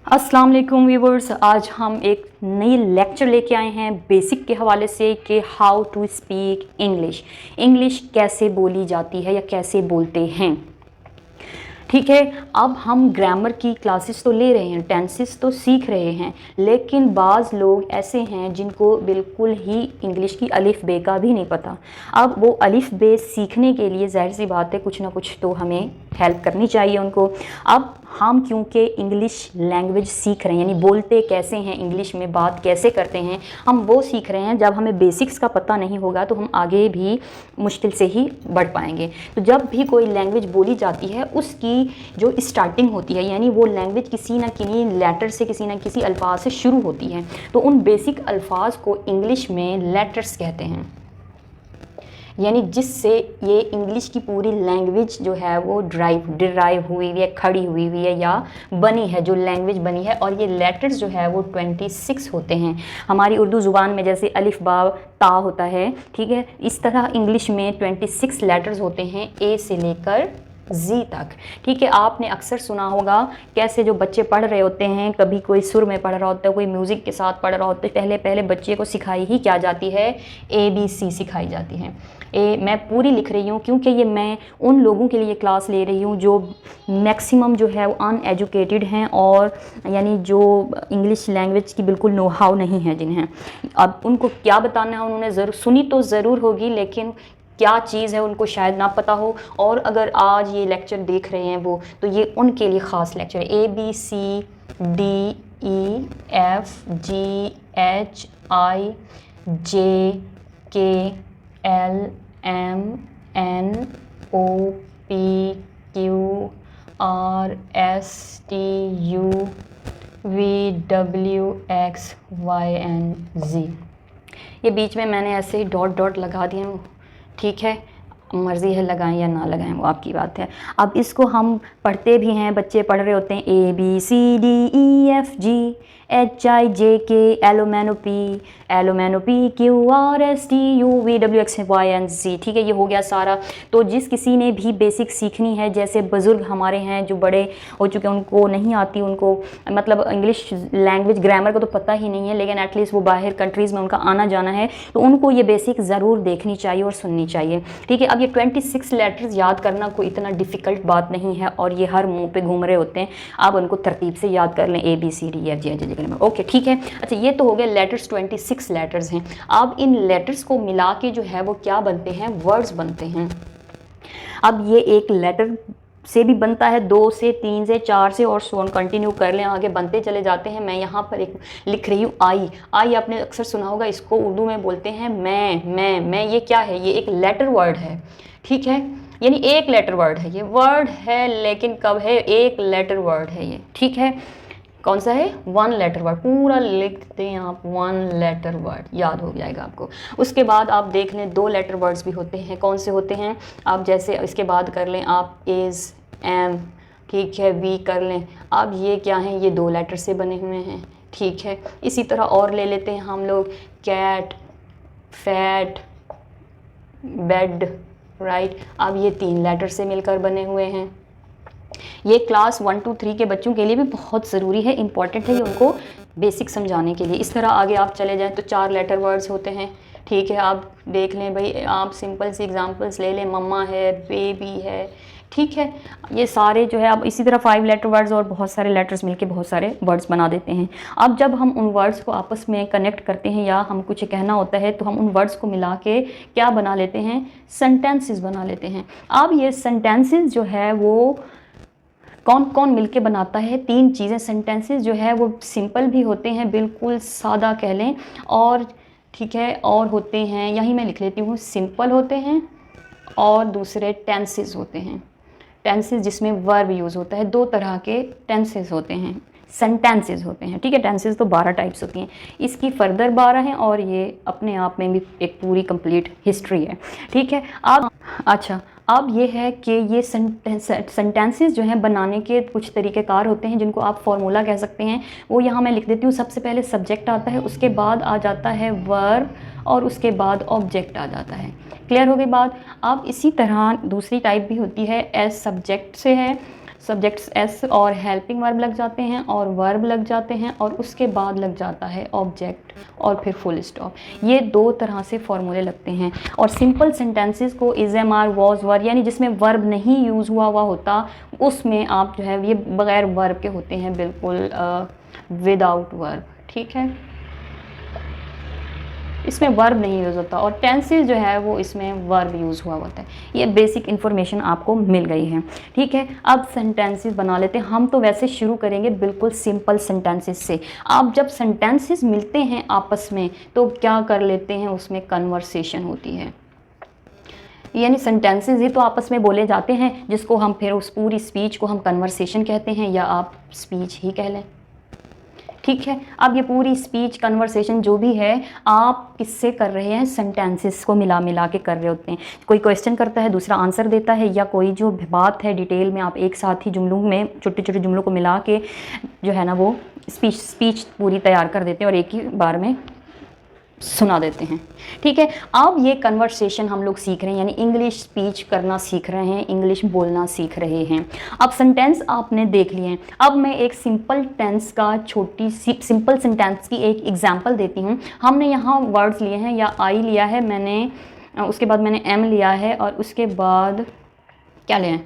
अस्सलाम वालेकुम व्यूवर्स, आज हम एक नई लेक्चर लेके आए हैं बेसिक के हवाले से कि how to speak English. English कैसे बोली जाती है या कैसे बोलते हैं। ठीक है, अब हम ग्रामर की क्लासेस तो ले रहे हैं, टेंसेस तो सीख रहे हैं, लेकिन बाज़ लोग ऐसे हैं जिनको बिल्कुल ही इंग्लिश की अलिफ बे का भी नहीं पता। अब वो अलिफ बे सीखने के लिए ज़ाहिर सी बात है कुछ ना कुछ तो हमें हेल्प करनी चाहिए उनको। अब हम क्योंकि इंग्लिश लैंग्वेज सीख रहे हैं, यानी बोलते कैसे हैं, इंग्लिश में बात कैसे करते हैं, हम वो सीख रहे हैं। जब हमें बेसिक्स का पता नहीं होगा तो हम आगे भी मुश्किल से ही बढ़ पाएंगे। तो जब भी कोई लैंग्वेज बोली जाती है उसकी जो स्टार्टिंग होती है, यानी वो लैंग्वेज किसी न किसी लेटर से, किसी न किसी अल्फाज से शुरू होती है, तो उन बेसिक अल्फाज को इंग्लिश में लेटर्स कहते हैं। यानी जिससे ये इंग्लिश की पूरी लैंग्वेज जो है वो डिराइव हुई हुई है, खड़ी हुई हुई है या बनी है, जो लैंग्वेज बनी है। और ये लेटर्स जो है वो 26 होते हैं। हमारी उर्दू ज़ुबान में जैसे अलिफ बा ता होता है, ठीक है, इस तरह इंग्लिश में 26 लेटर्स होते हैं, ए से लेकर जी तक। ठीक है, आपने अक्सर सुना होगा कैसे जो बच्चे पढ़ रहे होते हैं, कभी कोई सुर में पढ़ रहा होता है, कोई म्यूज़िक के साथ पढ़ रहा होता है, पहले पहले बच्चे को सिखाई ही क्या जाती है, ABC सिखाई जाती है। मैं पूरी लिख रही हूँ क्योंकि ये मैं उन लोगों के लिए क्लास ले रही हूँ जो मैक्सिमम जो है वो अनएजुकेटेड हैं, और यानी जो इंग्लिश लैंग्वेज की बिल्कुल नो हाउ नहीं है जिन्हें। अब उनको क्या बताना है, उन्होंने ज़रूर सुनी तो ज़रूर होगी, लेकिन क्या चीज़ है उनको शायद ना पता हो। और अगर आज ये लेक्चर देख रहे हैं वो, तो ये उनके लिए ख़ास लेक्चर है। ABCDEFGHIJKLMNOPQRSTUVWXYNZ। ये बीच में मैंने ऐसे ही डॉट डॉट लगा दिए हैं, ठीक है, मर्ज़ी है लगाएं या ना लगाएं, वो आपकी बात है। अब इसको हम पढ़ते भी हैं, बच्चे पढ़ रहे होते हैं ABCDEFGHIJK LMNOPQRSTUVWXYNZ। ठीक है, ये हो गया सारा। तो जिस किसी ने भी बेसिक सीखनी है, जैसे बुज़ुर्ग हमारे हैं जो बड़े हो चुके हैं, उनको नहीं आती, उनको मतलब इंग्लिश लैंग्वेज ग्रामर को तो पता ही नहीं है, लेकिन एटलीस्ट वो बाहर कंट्रीज़ में उनका आना जाना है, तो उनको ये बेसिक ज़रूर देखनी चाहिए और सुननी चाहिए। ठीक है, अब ये 26 लेटर्स याद करना कोई इतना डिफ़िकल्ट बात नहीं है, और ये हर मुंह पे घूम रहे होते हैं। आप उनको तरतीब से याद कर लें, ABCDEFG। ओके, ठीक है। अच्छा, ये तो हो गया लेटर्स, 26 लेटर्स हैं। अब इन लेटर्स को मिला के जो है वो क्या बनते हैं, वर्ड्स बनते हैं। अब ये एक लेटर से भी बनता है, 2 से 3 से 4 से, और सो ऑन कंटिन्यू कर लें, आगे बनते चले जाते हैं। मैं यहाँ पर एक लिख रही हूँ आई। आपने अक्सर सुना होगा, इसको उर्दू में बोलते हैं मैं। ये क्या है, ये एक लेटर वर्ड है। ठीक है, यानी एक लेटर वर्ड है, ये वर्ड है, लेकिन कब है, एक लेटर वर्ड है ये। ठीक है, कौन सा है, 1 लेटर वर्ड। पूरा लिखते हैं आप, 1 लेटर वर्ड, याद हो जाएगा आपको। उसके बाद आप देख लें 2 लेटर वर्ड्स भी होते हैं। कौन से होते हैं, आप जैसे इसके बाद कर लें आप इज़, एम, ठीक है, वी कर लें। अब ये क्या हैं, ये 2 लेटर से बने हुए हैं। ठीक है, इसी तरह और ले लेते हैं हम लोग, कैट, फैट, बेड, राइट। अब ये 3 लेटर से मिलकर बने हुए हैं। ये क्लास 1 2 3 के बच्चों के लिए भी बहुत ज़रूरी है, इंपॉर्टेंट है ये उनको बेसिक समझाने के लिए। इस तरह आगे आप चले जाएं तो 4 लेटर वर्ड्स होते हैं। ठीक है, आप देख लें भाई, आप सिंपल सी एग्जांपल्स ले लें, मम्मा है, बेबी है। ठीक है, ये सारे जो है, अब इसी तरह 5 लेटर वर्ड्स और बहुत सारे लेटर्स मिलके बहुत सारे वर्ड्स बना देते हैं। अब जब हम उन वर्ड्स को आपस में कनेक्ट करते हैं या हम कुछ कहना होता है, तो हम उन वर्ड्स को मिला के क्या बना लेते हैं, सेंटेंसेस बना लेते हैं। अब ये सेंटेंसेस जो है वो कौन कौन मिलके बनाता है, 3 चीज़ें। सेंटेंसेस जो है वो सिंपल भी होते हैं, बिल्कुल सादा कह लें, और ठीक है, और होते हैं, यही मैं लिख लेती हूँ, सिंपल होते हैं, और दूसरे टेंसेस होते हैं। टेंसेस जिसमें वर्ब यूज़ होता है, 2 तरह के टेंसेस होते हैं, सेंटेंसेस होते हैं। ठीक है, टेंसेस तो 12 टाइप्स होती हैं, इसकी फर्दर 12 हैं, और ये अपने आप में भी एक पूरी कंप्लीट हिस्ट्री है। ठीक है, अब अच्छा, अब ये है कि ये सेंटेंसेस जो हैं बनाने के कुछ तरीक़ेकार होते हैं, जिनको आप फार्मूला कह सकते हैं। वो यहाँ मैं लिख देती हूँ। सबसे पहले सब्जेक्ट आता है, उसके बाद आ जाता है वर्ब, और उसके बाद ऑब्जेक्ट आ जाता है। क्लियर हो गई बात। अब इसी तरह दूसरी टाइप भी होती है, एज सब्जेक्ट से है, सब्जेक्ट्स एस और हेल्पिंग वर्ब लग जाते हैं और वर्ब लग जाते हैं और उसके बाद लग जाता है ऑब्जेक्ट और फिर फुल स्टॉप। ये दो तरह से फॉर्मूले लगते हैं। और सिंपल सेंटेंसेस को is am are was were यानी जिसमें वर्ब नहीं यूज़ हुआ होता उसमें आप जो है ये बगैर वर्ब के होते हैं, बिल्कुल विदाउट वर्ब। ठीक है, इसमें वर्ब नहीं यूज़ होता और टेंसेस जो है वो इसमें वर्ब यूज़ हुआ होता है। ये बेसिक इन्फॉर्मेशन आपको मिल गई है। ठीक है, अब सेंटेंसेस बना लेते हैं। हम तो वैसे शुरू करेंगे बिल्कुल सिंपल सेंटेंसेस से। आप जब सेंटेंसेस मिलते हैं आपस में तो क्या कर लेते हैं, उसमें कन्वर्सेशन होती है, यानी सेंटेंसेस ही तो आपस में बोले जाते हैं जिसको हम फिर उस पूरी स्पीच को हम कन्वर्सेशन कहते हैं या आप स्पीच ही कह लें। ठीक है, अब ये पूरी स्पीच कन्वर्सेशन जो भी है आप किससे कर रहे हैं, सेंटेंसेस को मिला मिला के कर रहे होते हैं। कोई क्वेश्चन करता है दूसरा आंसर देता है, या कोई जो बात है डिटेल में आप एक साथ ही जुमलों में छोटे छोटे जुमलों को मिला के जो है ना वो स्पीच पूरी तैयार कर देते हैं और एक ही बार में सुना देते हैं। ठीक है, अब ये कन्वर्सेशन हम लोग सीख रहे हैं, यानी इंग्लिश स्पीच करना सीख रहे हैं, इंग्लिश बोलना सीख रहे हैं। अब सेंटेंस आपने देख लिए हैं। अब मैं एक सिंपल टेंस का छोटी सी सिंपल सेंटेंस की एक एग्जांपल देती हूँ। हमने यहाँ वर्ड्स लिए हैं, या आई लिया है मैंने, उसके बाद मैंने एम लिया है और उसके बाद क्या लें,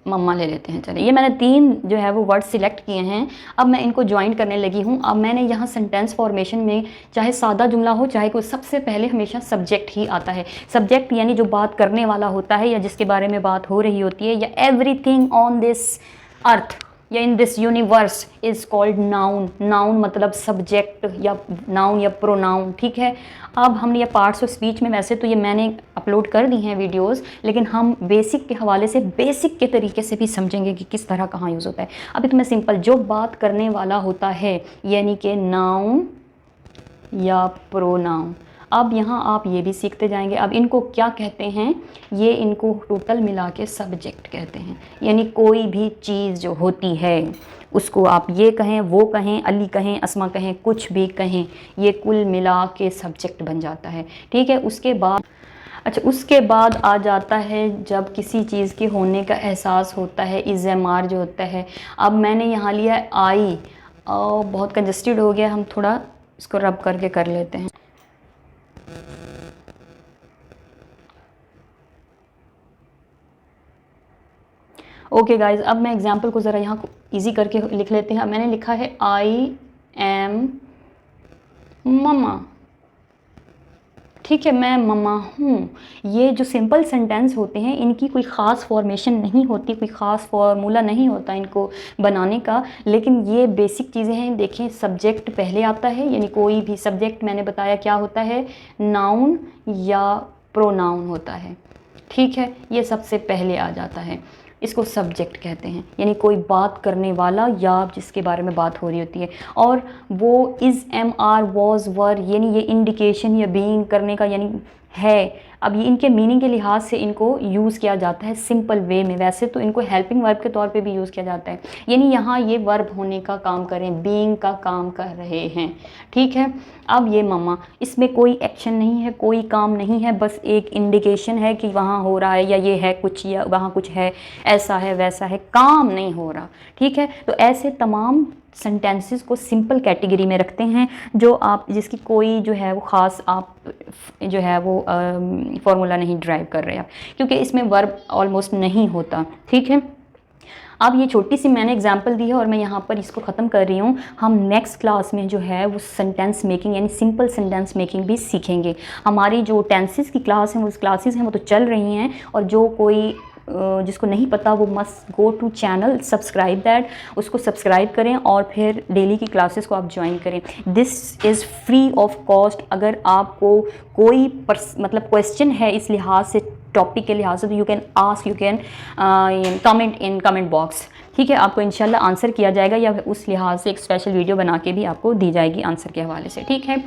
मम्मा ले लेते हैं। चलिए, ये मैंने 3 जो है वो वर्ड सिलेक्ट किए हैं। अब मैं इनको ज्वाइन करने लगी हूँ। अब मैंने यहाँ सेंटेंस फॉर्मेशन में चाहे सादा जुमला हो चाहे कोई, सबसे पहले हमेशा सब्जेक्ट ही आता है। सब्जेक्ट यानी जो बात करने वाला होता है या जिसके बारे में बात हो रही होती है, या एवरीथिंग ऑन दिस अर्थ या in this universe is called noun. Noun मतलब सब्जेक्ट या नाउन या प्रोनाउन। ठीक है, अब हमने ये पार्ट्स ऑफ स्पीच में, वैसे तो ये मैंने अपलोड कर दी हैं वीडियोस, लेकिन हम बेसिक के हवाले से बेसिक के तरीके से भी समझेंगे कि किस तरह कहाँ यूज़ होता है। अभी तो मैं सिंपल जो बात करने वाला होता है यानी कि नाउन या प्रोनाउन। अब यहाँ आप ये भी सीखते जाएंगे। अब इनको क्या कहते हैं, ये इनको टोटल मिला के सब्जेक्ट कहते हैं। यानी कोई भी चीज़ जो होती है उसको आप ये कहें, वो कहें, अली कहें, अस्मा कहें, कुछ भी कहें, ये कुल मिला के सब्जेक्ट बन जाता है। ठीक है, उसके बाद उसके बाद आ जाता है जब किसी चीज़ के होने का एहसास होता है, इज़ एम आर जो होता है। अब मैंने यहाँ लिया है आई, और बहुत कंजस्टेड हो गया, हम थोड़ा इसको रब करके कर लेते हैं। ओके गाइज, अब मैं एग्जाम्पल को ज़रा यहाँ इजी करके लिख लेते हैं। मैंने लिखा है आई एम ममा। ठीक है, मैं ममा हूँ। ये जो सिंपल सेंटेंस होते हैं इनकी कोई ख़ास फॉर्मेशन नहीं होती, कोई ख़ास फार्मूला नहीं होता इनको बनाने का, लेकिन ये बेसिक चीज़ें हैं। देखें, सब्जेक्ट पहले आता है, यानी कोई भी सब्जेक्ट मैंने बताया क्या होता है, नाउन या प्रोनाउन होता है। ठीक है, ये सबसे पहले आ जाता है, इसको सब्जेक्ट कहते हैं। यानी कोई बात करने वाला या जिसके बारे में बात हो रही होती है। और वो is am are was were यानी ये इंडिकेशन या बीइंग करने का यानी है। अब ये इनके मीनिंग के लिहाज से इनको यूज़ किया जाता है सिंपल वे में। वैसे तो इनको हेल्पिंग वर्ब के तौर पे भी यूज़ किया जाता है, यानी यहाँ ये वर्ब होने का काम करें, बीइंग का काम कर रहे हैं। ठीक है, अब ये मम्मा, इसमें कोई एक्शन नहीं है, कोई काम नहीं है, बस एक इंडिकेशन है कि वहाँ हो रहा है या ये है कुछ या वहाँ कुछ है, ऐसा है वैसा है, काम नहीं हो रहा। ठीक है, तो ऐसे तमाम सेंटेंसेस को सिंपल कैटेगरी में रखते हैं जो आप जिसकी कोई जो है वो ख़ास आप जो है वो फॉर्मूला नहीं ड्राइव कर रहे आप, क्योंकि इसमें वर्ब ऑलमोस्ट नहीं होता। ठीक है, अब ये छोटी सी मैंने एग्जांपल दी है और मैं यहाँ पर इसको ख़त्म कर रही हूँ। हम नेक्स्ट क्लास में जो है वो सेंटेंस मेकिंग यानी सिंपल सेंटेंस मेकिंग भी सीखेंगे। हमारी जो टेंसेस की क्लास हैं, वो क्लासेस हैं वो तो चल रही हैं, और जो कोई जिसको नहीं पता वो must go to channel, subscribe that, उसको सब्सक्राइब करें और फिर डेली की क्लासेस को आप ज्वाइन करें। This is free of cost. अगर आपको कोई मतलब क्वेश्चन है इस लिहाज से, टॉपिक के लिहाज से, तो you can ask, you can comment in comment box. ठीक है, आपको इंशाल्लाह आंसर किया जाएगा, या उस लिहाज से एक स्पेशल वीडियो बना के भी आपको दी जाएगी आंसर के हवाले से। ठीक है,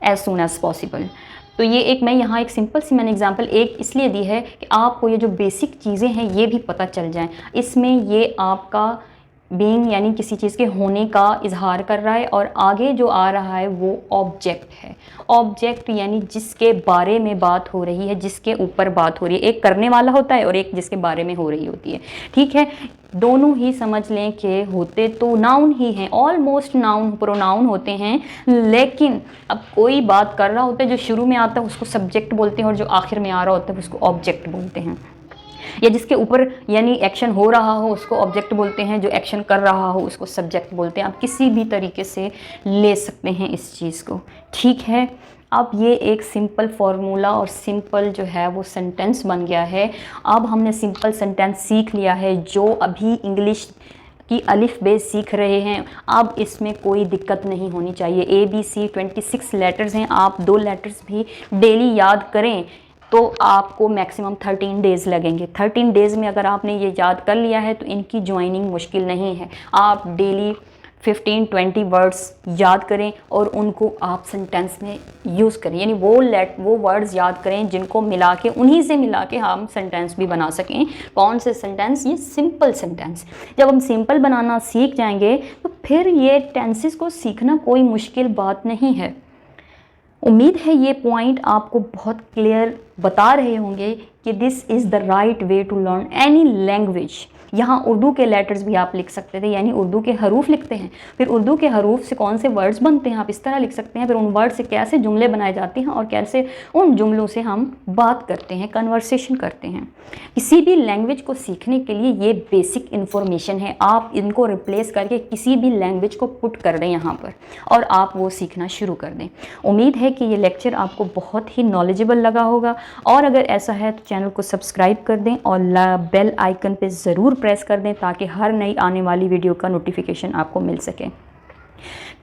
एज सून एज पॉसिबल। तो ये एक मैं यहाँ एक सिंपल सी मैंने एग्जांपल एक इसलिए दी है कि आपको ये जो बेसिक चीज़ें हैं ये भी पता चल जाएं। इसमें ये आपका बीइंग यानी किसी चीज़ के होने का इजहार कर रहा है, और आगे जो आ रहा है वो ऑब्जेक्ट है। ऑब्जेक्ट यानी जिसके बारे में बात हो रही है, जिसके ऊपर बात हो रही है। एक करने वाला होता है और एक जिसके बारे में हो रही होती है, ठीक है। दोनों ही समझ लें कि होते तो नाउन ही हैं, ऑलमोस्ट नाउन प्रोनाउन होते हैं, लेकिन अब कोई बात कर रहा होता है, जो शुरू में आता है उसको सब्जेक्ट बोलते हैं, और जो आखिर में आ रहा होता है उसको ऑब्जेक्ट बोलते हैं। या जिसके ऊपर यानी एक्शन हो रहा हो उसको ऑब्जेक्ट बोलते हैं, जो एक्शन कर रहा हो उसको सब्जेक्ट बोलते हैं। आप किसी भी तरीके से ले सकते हैं इस चीज़ को, ठीक है। अब ये एक सिंपल फार्मूला और सिंपल जो है वो सेंटेंस बन गया है। अब हमने सिंपल सेंटेंस सीख लिया है। जो अभी इंग्लिश की अलिफ बे सीख रहे हैं, अब इसमें कोई दिक्कत नहीं होनी चाहिए। ABC 26 लेटर्स हैं, आप 2 लेटर्स भी डेली याद करें तो आपको मैक्सिमम 13 डेज़ लगेंगे। 13 डेज़ में अगर आपने ये याद कर लिया है तो इनकी ज्वाइनिंग मुश्किल नहीं है। आप डेली 15-20 वर्ड्स याद करें और उनको आप सेंटेंस में यूज़ करें, यानी वो वर्ड्स याद करें जिनको मिला के, उन्हीं से मिला के हम सेंटेंस भी बना सकें। कौन से सेंटेंस? ये सिंपल सेंटेंस। जब हम सिंपल बनाना सीख जाएंगे तो फिर ये टेंसेस को सीखना कोई मुश्किल बात नहीं है। उम्मीद है ये पॉइंट आपको बहुत क्लियर बता रहे होंगे कि this is the right way to learn any language. यहाँ उर्दू के लेटर्स भी आप लिख सकते थे, यानी उर्दू के हरूफ लिखते हैं, फिर उर्दू के हरूफ से कौन से वर्ड्स बनते हैं आप इस तरह लिख सकते हैं, फिर उन वर्ड से कैसे जुमले बनाए जाते हैं और कैसे उन जुमलों से हम बात करते हैं, कन्वर्सेशन करते हैं। किसी भी लैंग्वेज को सीखने के लिए ये बेसिक इन्फॉर्मेशन है। आप इनको रिप्लेस करके किसी भी लैंग्वेज को पुट कर दें यहाँ पर और आप वो सीखना शुरू कर दें। उम्मीद है कि ये लेक्चर आपको बहुत ही नॉलेजेबल लगा होगा, और अगर ऐसा है तो चैनल को सब्सक्राइब कर दें और बेल आइकन पे ज़रूर प्रेस कर दें ताकि हर नई आने वाली वीडियो का नोटिफिकेशन आपको मिल सके।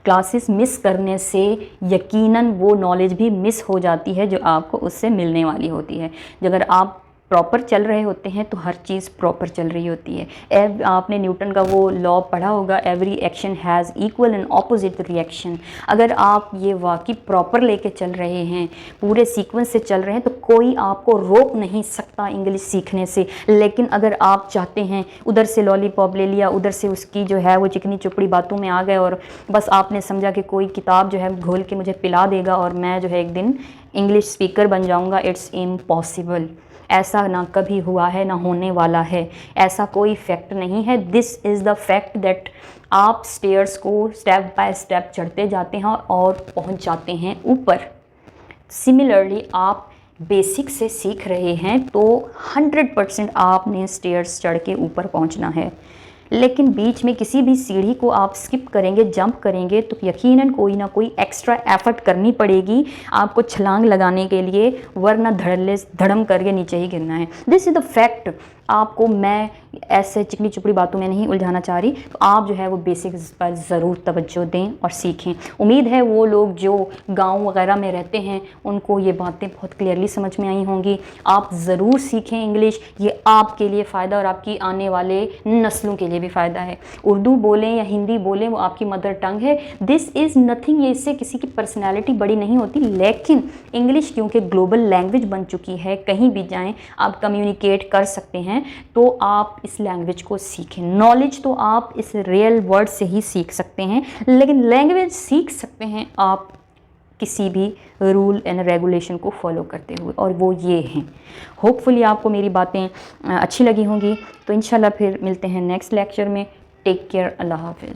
क्लासेस मिस करने से यकीनन वो नॉलेज भी मिस हो जाती है जो आपको उससे मिलने वाली होती है। अगर आप प्रॉपर चल रहे होते हैं तो हर चीज़ प्रॉपर चल रही होती है। आपने न्यूटन का वो लॉ पढ़ा होगा, every action has equal and opposite reaction. अगर आप ये वाकई प्रॉपर लेके चल रहे हैं, पूरे सीक्वेंस से चल रहे हैं, तो कोई आपको रोक नहीं सकता इंग्लिश सीखने से। लेकिन अगर आप चाहते हैं, उधर से लॉलीपॉप ले लिया, उधर से उसकी जो है वो चिकनी चुपड़ी बातों में आ गए और बस आपने समझा कि कोई किताब जो है घोल के मुझे पिला देगा और मैं जो है एक दिन इंग्लिश स्पीकर बन जाऊँगा, इट्स इम्पॉसिबल। ऐसा ना कभी हुआ है, ना होने वाला है। ऐसा कोई फैक्ट नहीं है। This is the fact that आप स्टेयर्स को स्टेप बाय स्टेप चढ़ते जाते हैं और पहुंच जाते हैं ऊपर। सिमिलरली आप बेसिक से सीख रहे हैं तो 100% आपने स्टेयर्स चढ़ के ऊपर पहुंचना है। लेकिन बीच में किसी भी सीढ़ी को आप स्किप करेंगे, जंप करेंगे, तो यकीनन कोई ना कोई एक्स्ट्रा एफर्ट करनी पड़ेगी आपको छलांग लगाने के लिए, वरना धड़म करके नीचे ही गिरना है। This is the fact. आपको मैं ऐसे चिकनी चुपड़ी बातों में नहीं उलझाना चाह रही, तो आप जो है वो बेसिक्स पर ज़रूर तवज्जो दें और सीखें। उम्मीद है वो लोग जो गांव वगैरह में रहते हैं उनको ये बातें बहुत क्लियरली समझ में आई होंगी। आप ज़रूर सीखें इंग्लिश, ये आपके लिए फ़ायदा और आपकी आने वाले नस्लों के लिए भी फ़ायदा है। उर्दू बोलें या हिंदी बोलें, वो आपकी मदर टंग है। दिस इज़ नथिंग, ये इससे किसी की पर्सनैलिटी बड़ी नहीं होती। लेकिन इंग्लिश क्योंकि ग्लोबल लैंग्वेज बन चुकी है, कहीं भी जाएँ आप कम्युनिकेट कर सकते हैं, तो आप इस लैंग्वेज को सीखें। नॉलेज तो आप इस रियल वर्ड से ही सीख सकते हैं, लेकिन लैंग्वेज सीख सकते हैं आप किसी भी रूल एंड रेगुलेशन को फॉलो करते हुए, और वो ये हैं। होपफुली आपको मेरी बातें अच्छी लगी होंगी। तो इंशाल्लाह फिर मिलते हैं नेक्स्ट लेक्चर में। टेक केयर, अल्लाह हाफिज़।